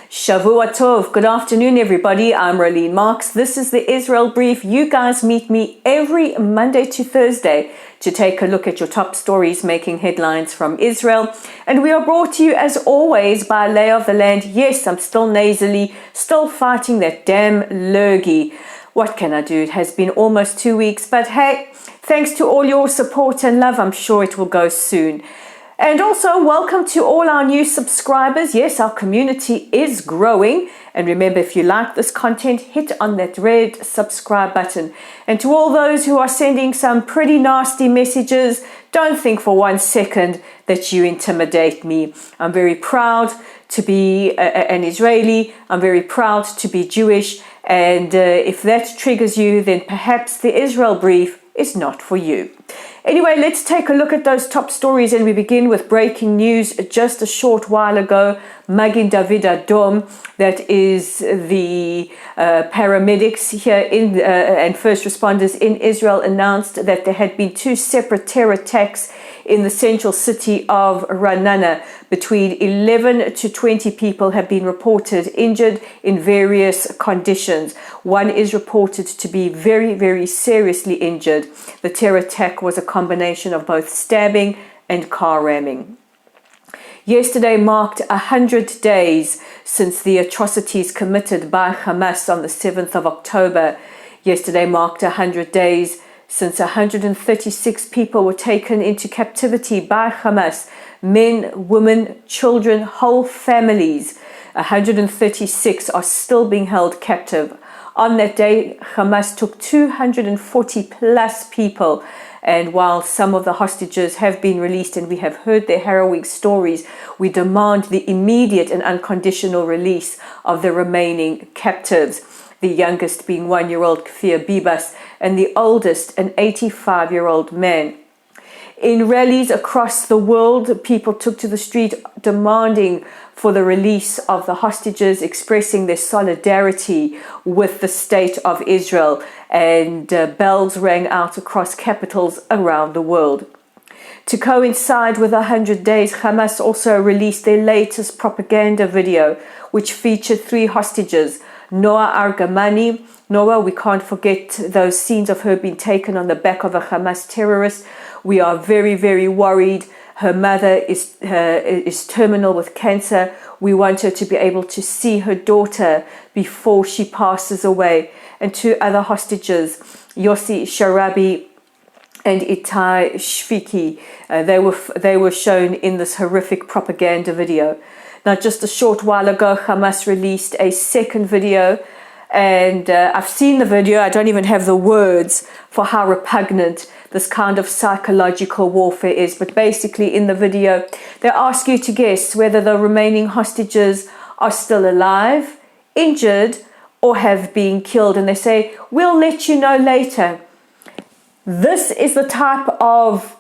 Shavua Tov. Good afternoon, everybody. I'm Rolene Marks. This is the Israel Brief. You guys meet me every Monday to Thursday to take a look at your top stories making headlines from Israel. And we are brought to you, as always, by Lay of the Land. Yes, I'm still nasally, still fighting that damn lurgy. What can I do? It has been almost 2 weeks, but hey, thanks to all your support and love, I'm sure it will go soon. And also, welcome to all our new subscribers. Yes, our community is growing. And remember, if you like this content, hit on that red subscribe button. And to all those who are sending some pretty nasty messages, don't think for 1 second that you intimidate me. I'm very proud to be an Israeli. I'm very proud to be Jewish. And if that triggers you, then perhaps the Israel Brief is not for you. Anyway, let's take a look at those top stories, and we begin with breaking news just a short while ago. Magin David Adom, that is the paramedics here and first responders in Israel, announced that there had been 2 separate terror attacks in the central city of Ra'anana. Between 11 to 20 people have been reported injured in various conditions. One is reported to be very, very seriously injured. The terror attack was a combination of both stabbing and car ramming. Yesterday marked 100 days since the atrocities committed by Hamas on the 7th of October. Yesterday marked 100 days since 136 people were taken into captivity by Hamas. Men, women, children, whole families. 136 are still being held captive. On that day, Hamas took 240 plus people. And while some of the hostages have been released and we have heard their harrowing stories, we demand the immediate and unconditional release of the remaining captives. The youngest being 1-year-old Kfir Bibas and the oldest an 85-year-old man. In rallies across the world, people took to the street demanding for the release of the hostages, expressing their solidarity with the state of Israel, and bells rang out across capitals around the world. To coincide with 100 days, Hamas also released their latest propaganda video, which featured 3 hostages. Noah Argamani. Noah, we can't forget those scenes of her being taken on the back of a Hamas terrorist. We are very, very worried. Her mother is terminal with cancer. We want her to be able to see her daughter before she passes away. And 2 other hostages, Yossi Sharabi and Itai Shfiki, they were shown in this horrific propaganda video. Now, just a short while ago, Hamas released a second video, and I've seen the video. I don't even have the words for how repugnant this kind of psychological warfare is. But basically, in the video, they ask you to guess whether the remaining hostages are still alive, injured, or have been killed. And they say, we'll let you know later. This is the type of,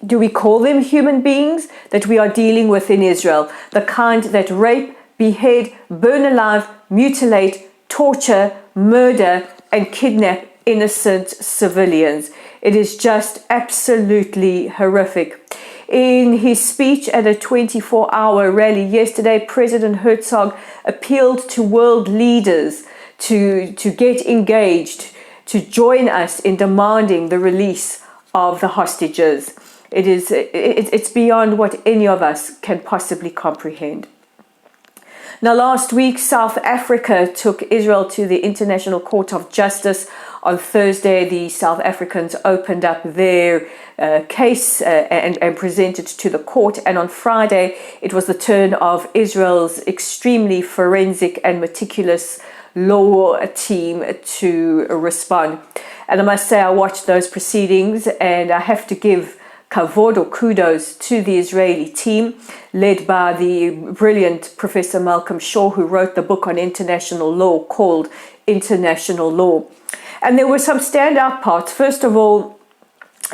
do we call them human beings, that we are dealing with in Israel? The kind that rape, behead, burn alive, mutilate, torture, murder, and kidnap innocent civilians. It is just absolutely horrific. In his speech at a 24-hour rally yesterday, President Herzog appealed to world leaders to get engaged, to join us in demanding the release of the hostages. It's beyond what any of us can possibly comprehend. Now, last week, South Africa took Israel to the International Court of Justice. On Thursday, the South Africans opened up their case and presented to the court. And on Friday, it was the turn of Israel's extremely forensic and meticulous law team to respond. And I must say, I watched those proceedings, and I have to give kavod or kudos to the Israeli team, led by the brilliant Professor Malcolm Shaw, who wrote the book on international law called International Law. And there were some standout parts. First of all,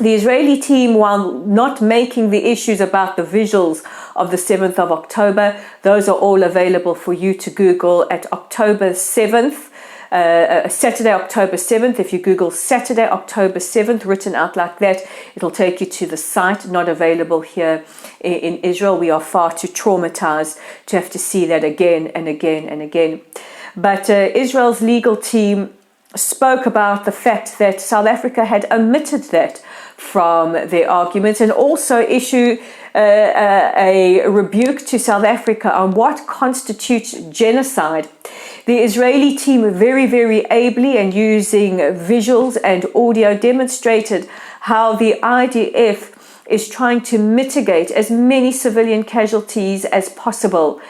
the Israeli team, while not making the issues about the visuals of the 7th of October, those are all available for you to Google at October 7th. Saturday, October 7th. If you Google Saturday, October 7th, written out like that, it'll take you to the site. Not available here in Israel. We are far too traumatized to have to see that again and again and again. But Israel's legal team spoke about the fact that South Africa had omitted that from their arguments, and also issue a rebuke to South Africa on what constitutes genocide. The Israeli team very, very ably and using visuals and audio demonstrated how the IDF is trying to mitigate as many civilian casualties as possible.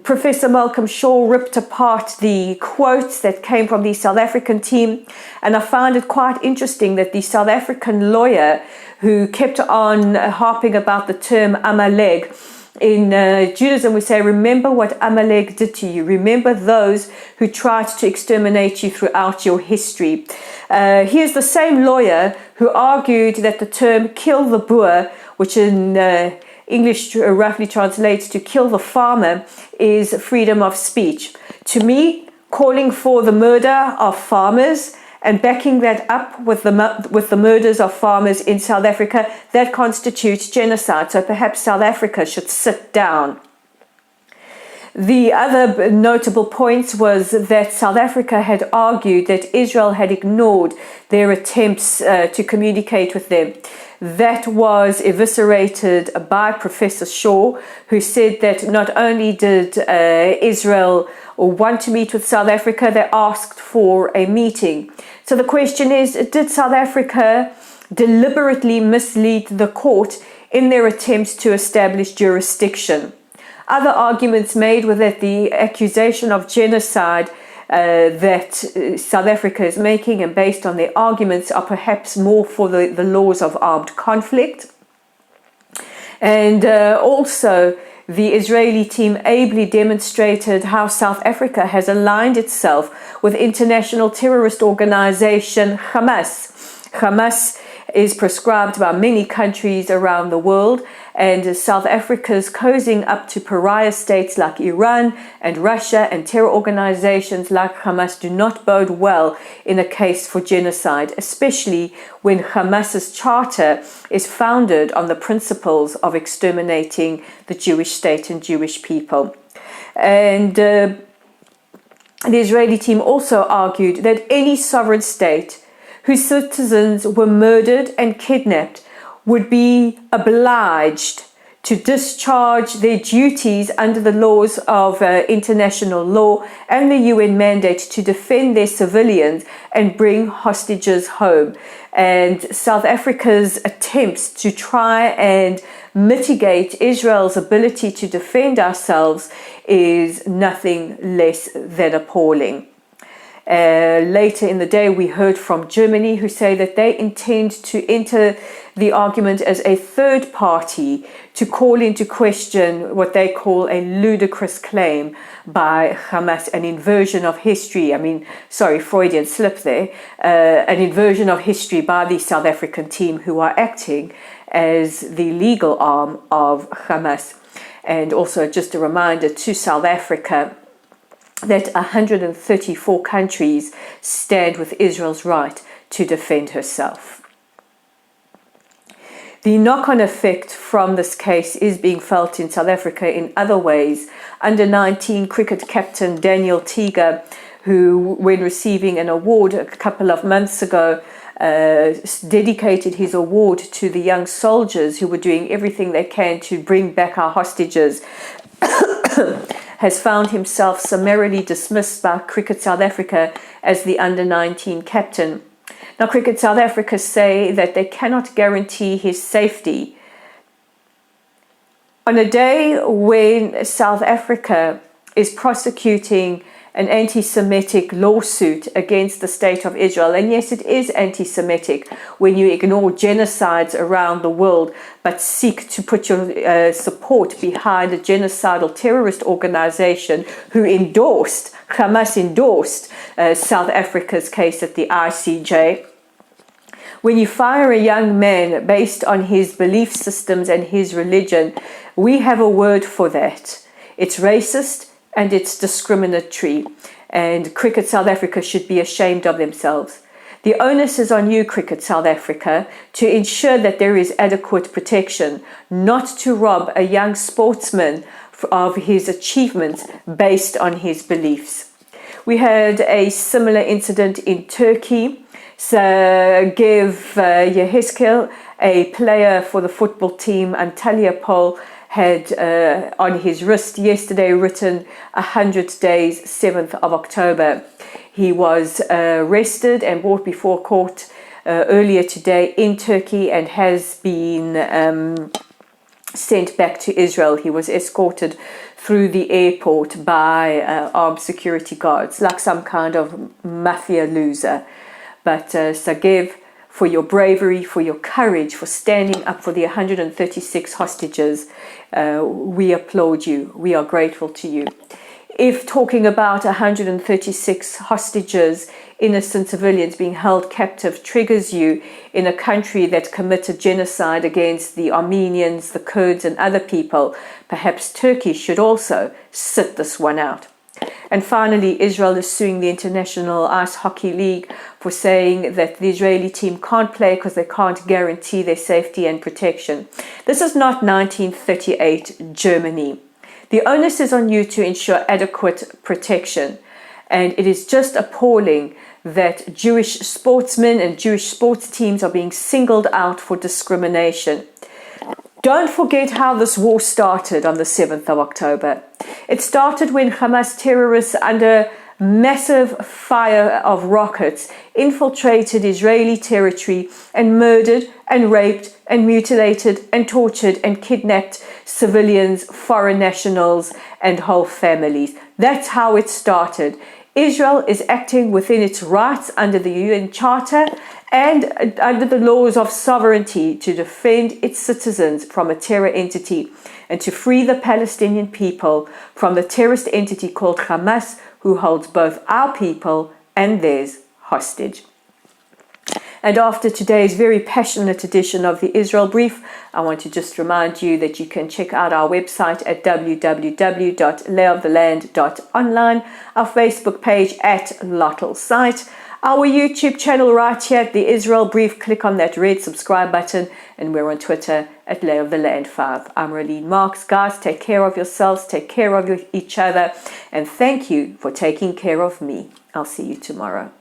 Professor Malcolm Shaw ripped apart the quotes that came from the South African team, and I found it quite interesting that the South African lawyer who kept on harping about the term Amalek, in Judaism we say, remember what Amalek did to you. Remember those who tried to exterminate you throughout your history. Here's the same lawyer who argued that the term kill the Boer, which in English roughly translates to kill the farmer, is freedom of speech. To me, calling for the murder of farmers and backing that up with the murders of farmers in South Africa, that constitutes genocide. So perhaps South Africa should sit down. The other notable point was that South Africa had argued that Israel had ignored their attempts to communicate with them. That was eviscerated by Professor Shaw, who said that not only did Israel want to meet with South Africa, they asked for a meeting. So the question is, did South Africa deliberately mislead the court in their attempts to establish jurisdiction? Other arguments made were that the accusation of genocide that South Africa is making, and based on their arguments, are perhaps more for the laws of armed conflict. And also, the Israeli team ably demonstrated how South Africa has aligned itself with international terrorist organization Hamas. Hamas is prescribed by many countries around the world, and South Africa's cozying up to pariah states like Iran and Russia and terror organizations like Hamas do not bode well in a case for genocide, especially when Hamas's charter is founded on the principles of exterminating the Jewish state and Jewish people. And the Israeli team also argued that any sovereign state whose citizens were murdered and kidnapped would be obliged to discharge their duties under the laws of international law and the UN mandate to defend their civilians and bring hostages home. And South Africa's attempts to try and mitigate Israel's ability to defend ourselves is nothing less than appalling. Later in the day, we heard from Germany, who say that they intend to enter the argument as a third party to call into question what they call a ludicrous claim by Hamas, an inversion of history. Freudian slip there. An inversion of history by the South African team, who are acting as the legal arm of Hamas. And also just a reminder to South Africa that 134 countries stand with Israel's right to defend herself. The knock-on effect from this case is being felt in South Africa in other ways. Under-19 cricket captain Daniel Tiger, who, when receiving an award a couple of months ago, dedicated his award to the young soldiers who were doing everything they can to bring back our hostages, has found himself summarily dismissed by Cricket South Africa as the under-19 captain. Now, Cricket South Africa say that they cannot guarantee his safety. On a day when South Africa is prosecuting an anti-Semitic lawsuit against the state of Israel, and yes, it is anti-Semitic when you ignore genocides around the world but seek to put your support behind a genocidal terrorist organization who Hamas endorsed South Africa's case at the ICJ. When you fire a young man based on his belief systems and his religion, we have a word for that. It's racist and it's discriminatory. and Cricket South Africa should be ashamed of themselves. The onus is on you, Cricket South Africa, to ensure that there is adequate protection, not to rob a young sportsman of his achievements based on his beliefs. We had a similar incident in Turkey. Sergev Yeheskel, a player for the football team Antalyaspor, had on his wrist yesterday written 100 days, 7th of October. He was arrested and brought before court earlier today in Turkey and has been sent back to Israel. He was escorted through the airport by armed security guards, like some kind of mafia loser. But Sergev, for your bravery, for your courage, for standing up for the 136 hostages, we applaud you. We are grateful to you. If talking about 136 hostages, innocent civilians being held captive, triggers you in a country that committed genocide against the Armenians, the Kurds and other people, perhaps Turkey should also sit this one out. And finally, Israel is suing the International Ice Hockey League for saying that the Israeli team can't play because they can't guarantee their safety and protection. This is not 1938 Germany. The onus is on you to ensure adequate protection. And it is just appalling that Jewish sportsmen and Jewish sports teams are being singled out for discrimination. Don't forget how this war started on the 7th of October. It started when Hamas terrorists, under massive fire of rockets, infiltrated Israeli territory and murdered and raped and mutilated and tortured and kidnapped civilians, foreign nationals and whole families. That's how it started. Israel is acting within its rights under the UN Charter and under the laws of sovereignty to defend its citizens from a terror entity and to free the Palestinian people from the terrorist entity called Hamas, who holds both our people and theirs hostage. And after today's very passionate edition of the Israel Brief, I want to just remind you that you can check out our website at www.layoftheland.online, our Facebook page at Lottel Site, our YouTube channel right here at the Israel Brief. Click on that red subscribe button, and we're on Twitter at Lay of the Land 5. I'm Raleen Marks. Guys, take care of yourselves, take care of each other, and thank you for taking care of me. I'll see you tomorrow.